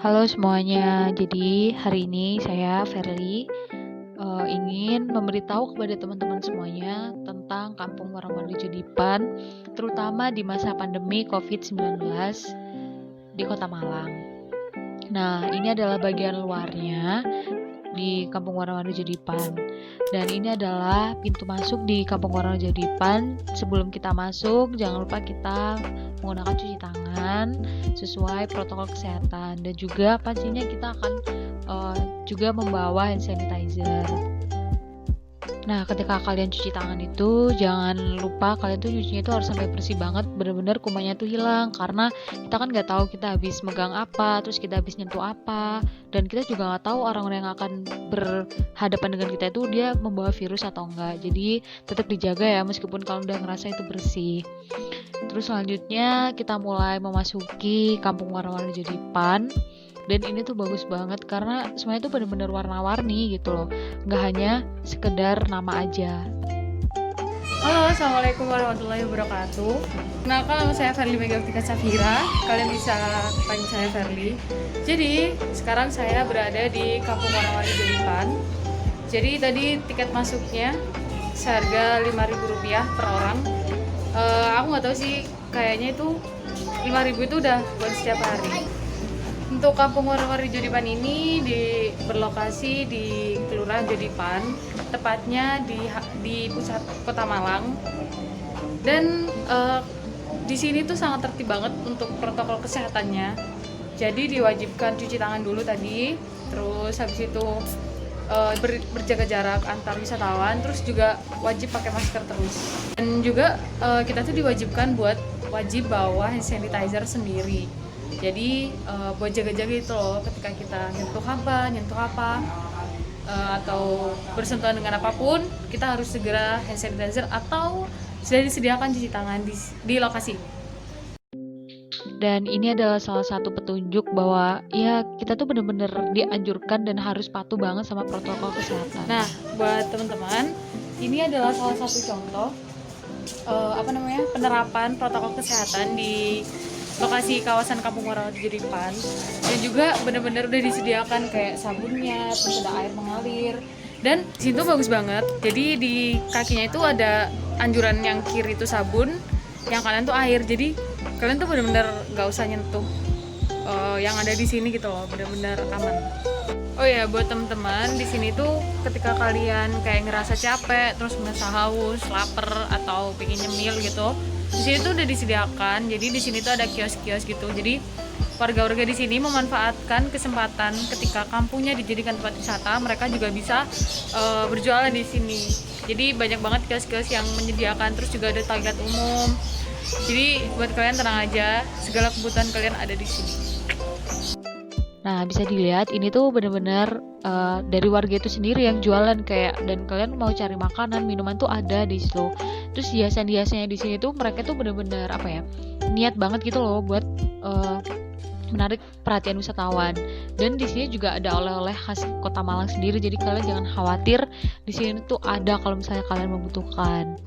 Halo semuanya, jadi hari ini saya Ferly ingin memberitahu kepada teman-teman semuanya tentang Kampung Warna-Warni Judipan, terutama di masa pandemi COVID-19 di Kota Malang. Nah, ini adalah bagian luarnya di Kampung Warna-Warni Judipan. Dan ini adalah pintu masuk di Kampung Warna-Warni Judipan. Sebelum kita masuk, jangan lupa kita menggunakan cuci tangan sesuai protokol kesehatan, dan juga pastinya kita akan juga membawa hand sanitizer. Nah, ketika kalian cuci tangan itu jangan lupa kalian tuh nyucinya itu harus sampai bersih banget, bener-bener kumannya tuh hilang, karena kita kan nggak tahu kita habis megang apa, terus kita habis nyentuh apa, dan kita juga nggak tahu orang-orang yang akan berhadapan dengan kita itu dia membawa virus atau enggak. Jadi tetap dijaga ya, meskipun kalian udah ngerasa itu bersih. Terus selanjutnya kita mulai memasuki Kampung Warna-Warni Judipan. Dan ini tuh bagus banget karena semuanya tuh bener-bener warna-warni gitu loh, nggak hanya sekedar nama aja. Halo, assalamualaikum warahmatullahi wabarakatuh. Kenalkan, nama saya Ferly Megawtika Safira. Kalian bisa panggil saya Ferly. Jadi sekarang saya berada di Kampung Warna-Warni Judipan. Jadi tadi tiket masuknya seharga Rp5.000 per orang. Aku nggak tahu sih, kayaknya itu 5.000 itu udah buat setiap hari. Untuk Kampung Warna-Warni Judipan ini berlokasi di Kelurahan Judipan, tepatnya di pusat Kota Malang. Dan di sini tuh sangat tertib banget untuk protokol kesehatannya. Jadi diwajibkan cuci tangan dulu tadi, terus habis itu berjaga jarak antar wisatawan, terus juga wajib pakai masker terus. Dan juga kita tuh diwajibkan buat wajib bawa hand sanitizer sendiri. Jadi buat jaga-jaga itu loh, ketika kita nyentuh apa atau bersentuhan dengan apapun, kita harus segera hand sanitizer atau sudah disediakan cuci tangan di lokasi. Dan ini adalah salah satu petunjuk bahwa ya kita tuh bener-bener dianjurkan dan harus patuh banget sama protokol kesehatan. Nah, buat teman-teman, ini adalah salah satu contoh penerapan protokol kesehatan di lokasi kawasan Kampung Warna-Warni Judipan. Dan juga benar-benar udah disediakan kayak sabunnya, terus ada air mengalir. Dan di situ bagus banget. Jadi di kakinya itu ada anjuran, yang kiri itu sabun, yang kanan tuh air. Jadi kalian tuh benar-benar nggak usah nyentuh yang ada di sini gitu loh, benar-benar aman. Oh ya, buat teman-teman di sini tuh ketika kalian kayak ngerasa capek, terus merasa haus, lapar atau pengen nyemil gitu, di sini tuh udah disediakan. Jadi di sini tuh ada kios-kios gitu. Jadi warga-warga di sini memanfaatkan kesempatan ketika kampungnya dijadikan tempat wisata, mereka juga bisa berjualan di sini. Jadi banyak banget kios-kios yang menyediakan, terus juga ada toilet umum. Jadi buat kalian tenang aja, segala kebutuhan kalian ada di sini. Nah, bisa dilihat ini tuh bener-bener dari warga itu sendiri yang jualan kayak, dan kalian mau cari makanan, minuman tuh ada di situ. Terus hiasan-hiasannya di sini tuh mereka tuh bener-bener apa ya, niat banget gitu loh buat menarik perhatian wisatawan. Dan di sini juga ada oleh-oleh khas Kota Malang sendiri. Jadi kalian jangan khawatir, di sini tuh ada kalau misalnya kalian membutuhkan.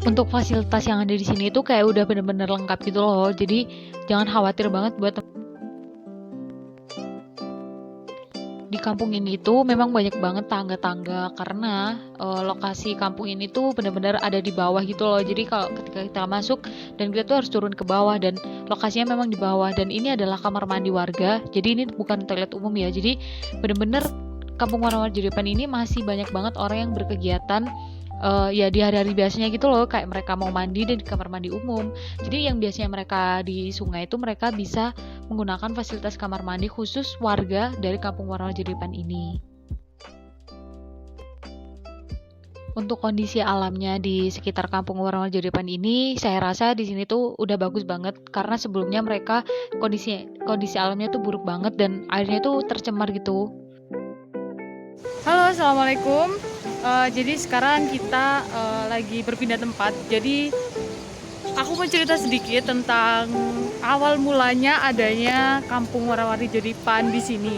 Untuk fasilitas yang ada di sini tuh kayak udah bener-bener lengkap gitu loh. Jadi jangan khawatir banget buat di kampung ini tuh memang banyak banget tangga-tangga, karena lokasi kampung ini tuh benar-benar ada di bawah gitu loh. Jadi kalau ketika kita masuk dan kita tuh harus turun ke bawah, dan lokasinya memang di bawah. Dan ini adalah kamar mandi warga, jadi ini bukan toilet umum ya. Jadi benar-benar Kampung Warna-Warni Judipan ini masih banyak banget orang yang berkegiatan ya di hari-hari biasanya gitu loh, kayak mereka mau mandi di kamar mandi umum. Jadi yang biasanya mereka di sungai itu, mereka bisa menggunakan fasilitas kamar mandi khusus warga dari Kampung Warna-Warni Judipan ini. Untuk kondisi alamnya di sekitar Kampung Warna-Warni Judipan ini, saya rasa di sini tuh udah bagus banget, karena sebelumnya mereka kondisi alamnya tuh buruk banget dan airnya tuh tercemar gitu. Halo, assalamualaikum. Jadi sekarang kita lagi berpindah tempat. Jadi aku mau cerita sedikit tentang awal mulanya adanya Kampung Warna-Warni Judipan di sini.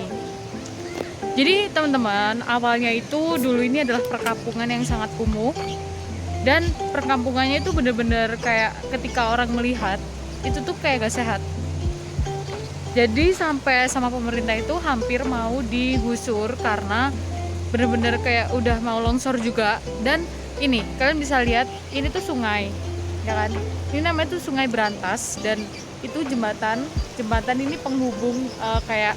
Jadi teman-teman, awalnya itu dulu ini adalah perkampungan yang sangat kumuh, dan perkampungannya itu bener-bener kayak ketika orang melihat itu tuh kayak gak sehat. Jadi sampai sama pemerintah itu hampir mau digusur karena bener-bener kayak udah mau longsor juga. Dan ini kalian bisa lihat, ini tuh sungai, ya kan? Ini namanya tuh Sungai Berantas, dan itu jembatan ini penghubung kayak,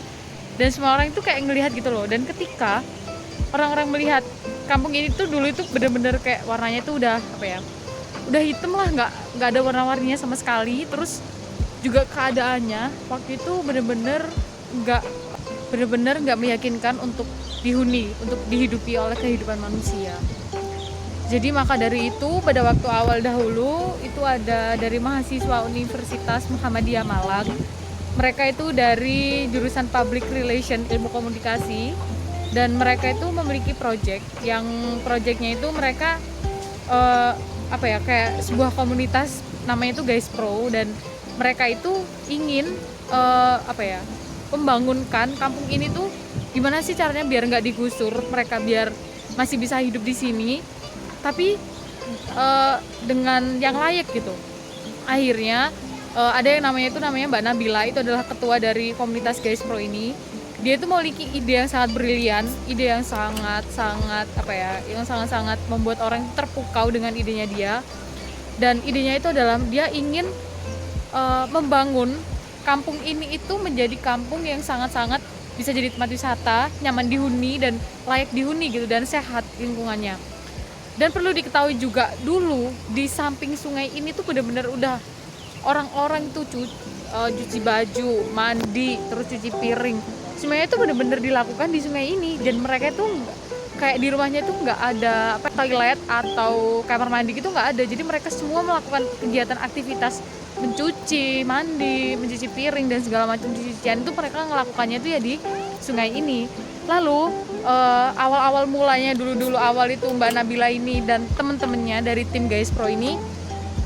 dan semua orang itu kayak ngelihat gitu loh. Dan ketika orang-orang melihat kampung ini tuh dulu itu bener-bener kayak warnanya tuh udah apa ya, udah hitam lah, nggak ada warna-warninya sama sekali. Terus juga keadaannya waktu itu nggak bener-bener nggak meyakinkan untuk dihuni, untuk dihidupi oleh kehidupan manusia. Jadi maka dari itu pada waktu awal dahulu itu ada dari mahasiswa Universitas Muhammadiyah Malang. Mereka itu dari jurusan Public Relation, Ilmu Komunikasi, dan mereka itu memiliki projectnya itu mereka apa ya, kayak sebuah komunitas namanya itu Guys Pro, dan mereka itu ingin apa ya, membangunkan kampung ini tuh gimana sih caranya biar nggak digusur, mereka biar masih bisa hidup di sini tapi dengan yang layak gitu. Akhirnya ada yang namanya Mbak Nabila, itu adalah ketua dari komunitas Guys Pro ini. Dia itu memiliki ide yang sangat brilian, ide yang sangat apa ya, yang sangat membuat orang terpukau dengan idenya dia. Dan idenya itu adalah dia ingin membangun kampung ini itu menjadi kampung yang sangat bisa jadi tempat wisata, nyaman dihuni dan layak dihuni gitu, dan sehat lingkungannya. Dan perlu diketahui juga, dulu di samping sungai ini tuh benar-benar udah orang-orang tuh cuci baju, mandi, terus cuci piring, semuanya itu benar-benar dilakukan di sungai ini. Dan mereka tuh kayak di rumahnya tuh nggak ada toilet atau kamar mandi gitu, nggak ada. Jadi mereka semua melakukan kegiatan aktivitas mencuci, mandi, mencuci piring dan segala macam cucian itu mereka melakukannya itu ya di sungai ini. Lalu awal-awal mulanya dulu awal itu Mbak Nabila ini dan temen-temennya dari tim Guys Pro ini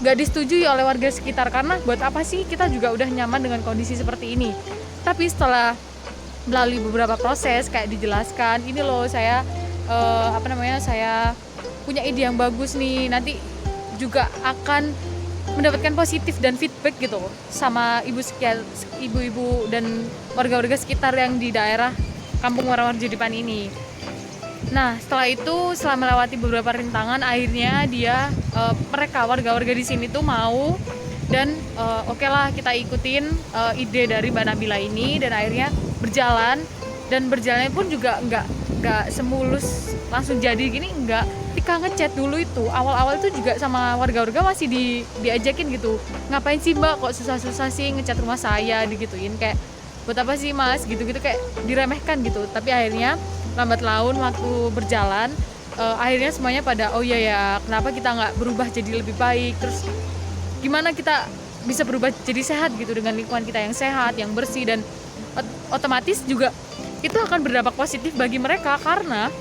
nggak disetujui oleh warga sekitar, karena buat apa sih, kita juga udah nyaman dengan kondisi seperti ini. Tapi setelah melalui beberapa proses kayak dijelaskan, ini loh saya saya punya ide yang bagus nih, nanti juga akan mendapatkan positif dan feedback gitu sama ibu-ibu dan warga-warga sekitar yang di daerah Kampung Warawara Jodipan ini. Nah setelah itu, setelah melewati beberapa rintangan, akhirnya mereka warga-warga di sini tuh mau, dan oke lah kita ikutin ide dari Mbak Nabila ini, dan akhirnya berjalan. Dan berjalannya pun juga nggak semulus langsung jadi gini, enggak. Ketika ngechat dulu itu awal-awal tuh juga sama warga-warga masih diajakin gitu, ngapain sih Mbak kok susah-susah sih ngecat rumah saya, digituin kayak buat apa sih Mas, gitu-gitu kayak diremehkan gitu. Tapi akhirnya lambat laun waktu berjalan, akhirnya semuanya pada oh iya ya, kenapa kita nggak berubah jadi lebih baik, terus gimana kita bisa berubah jadi sehat gitu dengan lingkungan kita yang sehat, yang bersih, dan otomatis juga itu akan berdampak positif bagi mereka, karena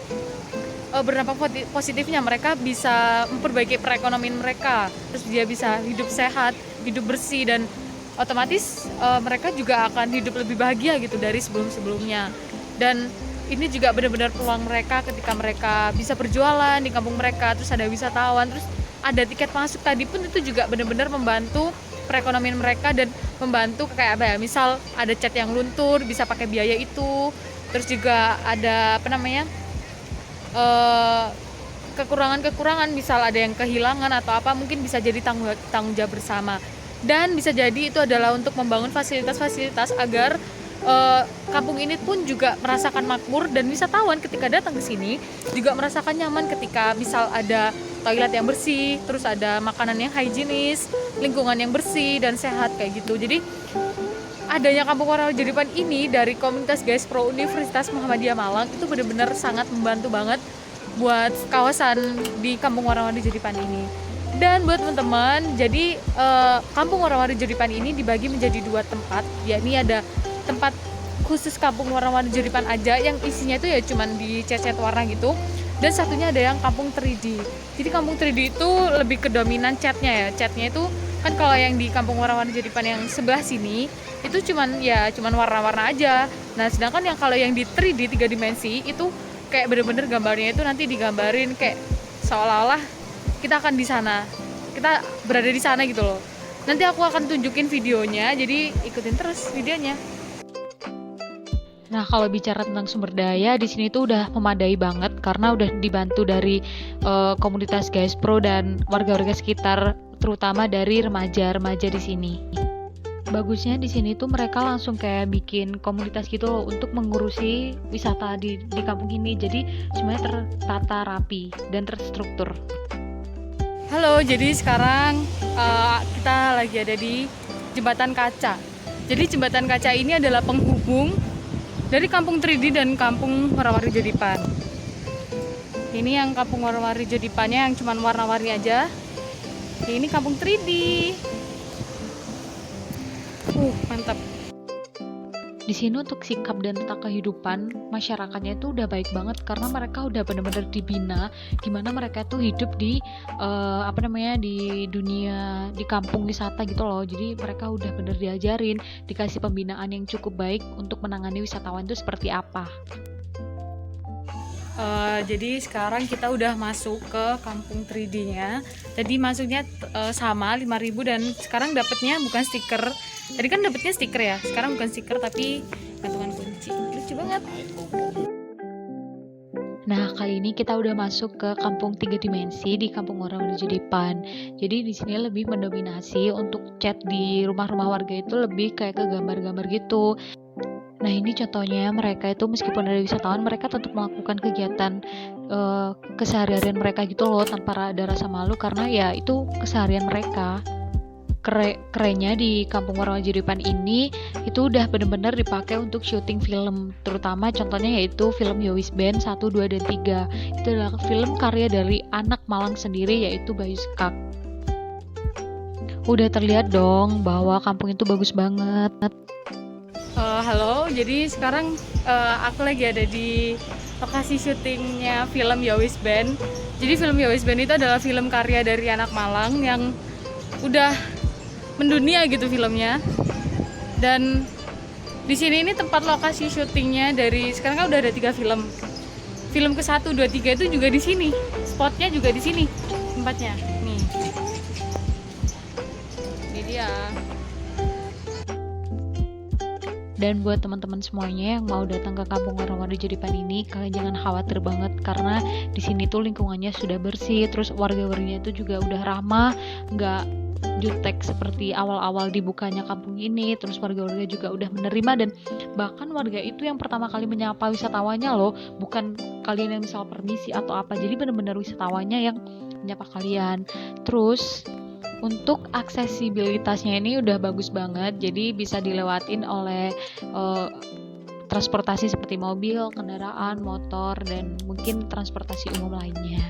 berdampak positifnya mereka bisa memperbaiki perekonomian mereka, terus dia bisa hidup sehat, hidup bersih, dan otomatis mereka juga akan hidup lebih bahagia gitu dari sebelum-sebelumnya. Dan ini juga benar-benar peluang mereka ketika mereka bisa berjualan di kampung mereka, terus ada wisatawan, terus ada tiket masuk tadi pun, itu juga benar-benar membantu perekonomian mereka dan membantu kayak apa ya, misal ada cat yang luntur bisa pakai biaya itu, terus juga ada kekurangan-kekurangan, misal ada yang kehilangan atau apa, mungkin bisa jadi tanggung jawab bersama. Dan bisa jadi itu adalah untuk membangun fasilitas-fasilitas agar kampung ini pun juga merasakan makmur, dan wisatawan ketika datang ke sini juga merasakan nyaman ketika misal ada toilet yang bersih, terus ada makanan yang higienis, lingkungan yang bersih dan sehat kayak gitu. Jadi adanya Kampung Warawara Jodipan ini dari komunitas Guys Pro Universitas Muhammadiyah Malang itu benar-benar sangat membantu banget buat kawasan di Kampung Warawara Jodipan ini. Dan buat teman-teman, jadi Kampung Warawara Jodipan ini dibagi menjadi 2 tempat, yakni ada tempat khusus Kampung Warawara Jodipan aja yang isinya itu ya cuman dicat-cat warna gitu, dan satunya ada yang kampung 3D. Jadi kampung 3D itu lebih ke dominan catnya ya. Catnya itu kan kalau yang di Kampung Warawara Jodipan yang sebelah sini itu cuman warna-warna aja. Nah sedangkan yang kalau yang di 3D 3 dimensi itu kayak bener-bener gambarnya itu nanti digambarin kayak seolah-olah kita akan di sana, kita berada di sana gitu loh. Nanti aku akan tunjukin videonya, jadi ikutin terus videonya. Nah, kalau bicara tentang sumber daya di sini tuh udah memadai banget karena udah dibantu dari komunitas Guys Pro dan warga-warga sekitar, terutama dari remaja-remaja di sini. Bagusnya di sini tuh mereka langsung kayak bikin komunitas gitu loh untuk mengurusi wisata di kampung ini. Jadi semuanya tertata rapi dan terstruktur. Halo, jadi sekarang kita lagi ada di Jembatan Kaca. Jadi Jembatan Kaca ini adalah penghubung dari Kampung 3D dan Kampung Warna-Warni Jodipan. Ini yang Kampung Warna-Warni Jodipannya yang cuma warna-warni aja. Ini Kampung 3D. Mantap. Di sini untuk sikap dan tata kehidupan masyarakatnya itu udah baik banget karena mereka udah benar-benar dibina gimana mereka tuh hidup di di dunia di kampung wisata gitu loh. Jadi mereka udah bener diajarin, dikasih pembinaan yang cukup baik untuk menangani wisatawan itu seperti apa. Jadi sekarang kita udah masuk ke kampung 3D-nya. Tadi masuknya sama 5.000 dan sekarang dapetnya bukan stiker. Tadi kan dapetnya stiker ya. Sekarang bukan stiker tapi gantungan kunci. Lucu banget. Nah, kali ini kita udah masuk ke kampung 3 dimensi di Kampung Warna-Warni Jodipan. Jadi di sini lebih mendominasi untuk cat di rumah-rumah warga itu lebih kayak ke gambar-gambar gitu. Nah, ini contohnya mereka itu meskipun ada wisatawan, mereka tetap melakukan kegiatan keseharian mereka gitu loh tanpa ada rasa malu karena ya itu keseharian mereka. Kerennya di Kampung Warna-Warni Jodipan ini itu udah bener-bener dipakai untuk syuting film, terutama contohnya yaitu film Yowis Band 1, 2, dan 3. Itu adalah film karya dari anak Malang sendiri yaitu Bayu Skak. Udah terlihat dong bahwa kampung itu bagus banget. Halo, jadi sekarang aku lagi ada di lokasi syutingnya film Yowis Band. Jadi film Yowis Band itu adalah film karya dari anak Malang yang udah mendunia gitu filmnya. Dan di sini ini tempat lokasi syutingnya dari sekarang kan udah ada 3 film. Film ke-1, 2, 3 itu juga di sini. Spotnya juga di sini tempatnya. Nih. Ini dia. Dan buat teman-teman semuanya yang mau datang ke Kampung Warna-Warni Jodipan ini, kalian jangan khawatir banget karena di sini tuh lingkungannya sudah bersih, terus warga-warganya itu juga udah ramah, nggak jutek seperti awal-awal dibukanya kampung ini. Terus warga-warga juga udah menerima dan bahkan warga itu yang pertama kali menyapa wisatawannya loh, bukan kalian yang misal permisi atau apa. Jadi benar-benar wisatawannya yang menyapa kalian. Terus untuk aksesibilitasnya ini udah bagus banget, jadi bisa dilewatin oleh transportasi seperti mobil, kendaraan, motor, dan mungkin transportasi umum lainnya.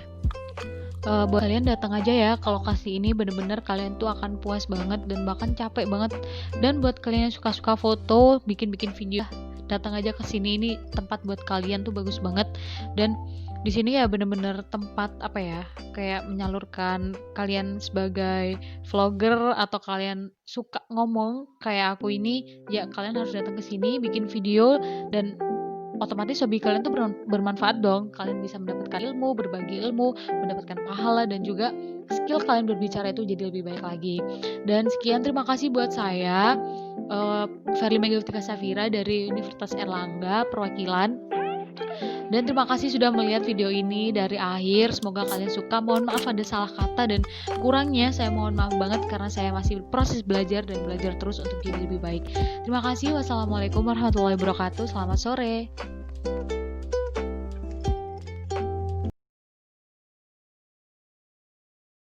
Buat kalian datang aja ya ke lokasi ini, bener-bener kalian tuh akan puas banget dan bahkan capek banget. Dan buat kalian yang suka-suka foto, bikin-bikin video, datang aja ke sini, ini tempat buat kalian tuh bagus banget. Dan di sini ya bener-bener tempat kayak menyalurkan kalian sebagai vlogger atau kalian suka ngomong kayak aku ini, ya kalian harus datang ke sini bikin video dan otomatis hobi kalian tuh bermanfaat dong. Kalian bisa mendapatkan ilmu, berbagi ilmu, mendapatkan pahala dan juga skill kalian berbicara itu jadi lebih baik lagi. Dan sekian, terima kasih buat saya Verly Megawtika Safira dari Universitas Erlangga perwakilan. Dan terima kasih sudah melihat video ini dari akhir. Semoga kalian suka. Mohon maaf ada salah kata dan kurangnya, saya mohon maaf banget karena saya masih proses belajar dan belajar terus untuk jadi lebih baik. Terima kasih. Wassalamualaikum warahmatullahi wabarakatuh. Selamat sore.